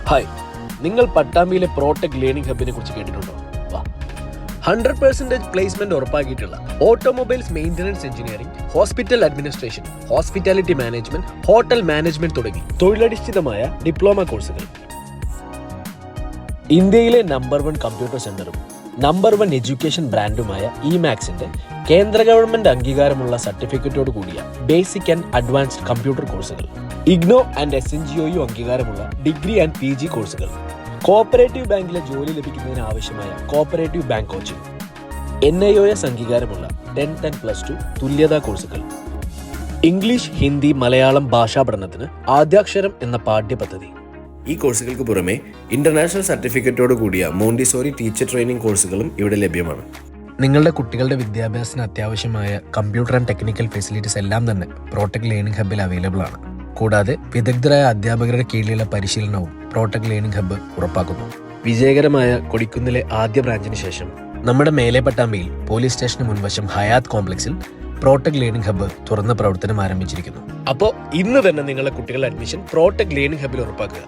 Hi, നിങ്ങൾ പട്ടാമ്പിയിലെ പ്രോടെക് learning ഹബിനെ കുറിച്ച് കേട്ടിട്ടുണ്ടോ? 100% പ്ലേസ്മെന്റ് ഉറപ്പാക്കിയിട്ടുള്ള automobiles maintenance engineering, hospital administration, hospitality management, hotel management തുടങ്ങി തൊഴിലധിഷ്ഠിതമായ ഡിപ്ലോമ കോഴ്സുകൾ. ഇന്ത്യയിലെ നമ്പർ 1 കമ്പ്യൂട്ടർ സെന്ററും നമ്പർ 1 എഡ്യൂക്കേഷൻ ബ്രാൻഡുമായ ഇമാക്സിന്റെ കേന്ദ്ര ഗവൺമെന്റ് അംഗീകാരമുള്ള സർട്ടിഫിക്കറ്റോട് കൂടിയ ബേസിക് ആൻഡ് അഡ്വാൻസ്ഡ് കമ്പ്യൂട്ടർ കോഴ്സുകൾ, ഇഗ്നോ ആൻഡ് SNGOU അംഗീകാരമുള്ള ഡിഗ്രി ആൻഡ് PG കോഴ്സുകൾ, കോഓപ്പറേറ്റീവ് ബാങ്കിലെ ജോലി ലഭിക്കുന്നതിന് ആവശ്യമായ കോഓപ്പറേറ്റീവ് ബാങ്ക് കോച്ചിംഗ്, NIOS അംഗീകാരമുള്ള 10th and +2 തുല്യതാ കോഴ്സുകൾ, ഇംഗ്ലീഷ്, ഹിന്ദി, മലയാളം ഭാഷാ പഠനത്തിന് ആദ്യാക്ഷരം എന്ന പാഠ്യപദ്ധതി. ഈ കോഴ്സുകൾക്ക് പുറമെ ഇന്റർനാഷണൽ സർട്ടിഫിക്കറ്റോട് കൂടിയ മോണ്ടിസോറി ടീച്ചർ ട്രെയിനിങ് കോഴ്സുകളും ഇവിടെ ലഭ്യമാണ്. നിങ്ങളുടെ കുട്ടികളുടെ വിദ്യാഭ്യാസത്തിന് അത്യാവശ്യമായ കമ്പ്യൂട്ടർ ആൻഡ് ടെക്നിക്കൽ ഫെസിലിറ്റീസ് എല്ലാം തന്നെ പ്രോടെക് ലേണിംഗ് ഹബിൽ അവൈലബിൾ ആണ്. കൂടാതെ വിദഗ്ധരായ അധ്യാപകരുടെ കീഴിലുള്ള പരിശീലനവും പ്രോടെക് ലേണിംഗ് ഹബ്ബ് ഉറപ്പാക്കുന്നു. വിജയകരമായ കൊടിക്കുന്നിലെ ആദ്യ ബ്രാഞ്ചിന് ശേഷം നമ്മുടെ മേലെ പട്ടാമ്പിയിൽ പോലീസ് സ്റ്റേഷന് മുൻവശം ഹയാത്ത് കോംപ്ലക്സിൽ പ്രോടെക് ലേണിംഗ് ഹബ്ബ് തുറന്ന പ്രവർത്തനം ആരംഭിച്ചിരിക്കുന്നു. അപ്പോൾ ഇന്ന് തന്നെ നിങ്ങളുടെ കുട്ടികളുടെ അഡ്മിഷൻ പ്രോടെക് ലേണിംഗ് ഹബ്ബിൽ ഉറപ്പാക്കുക.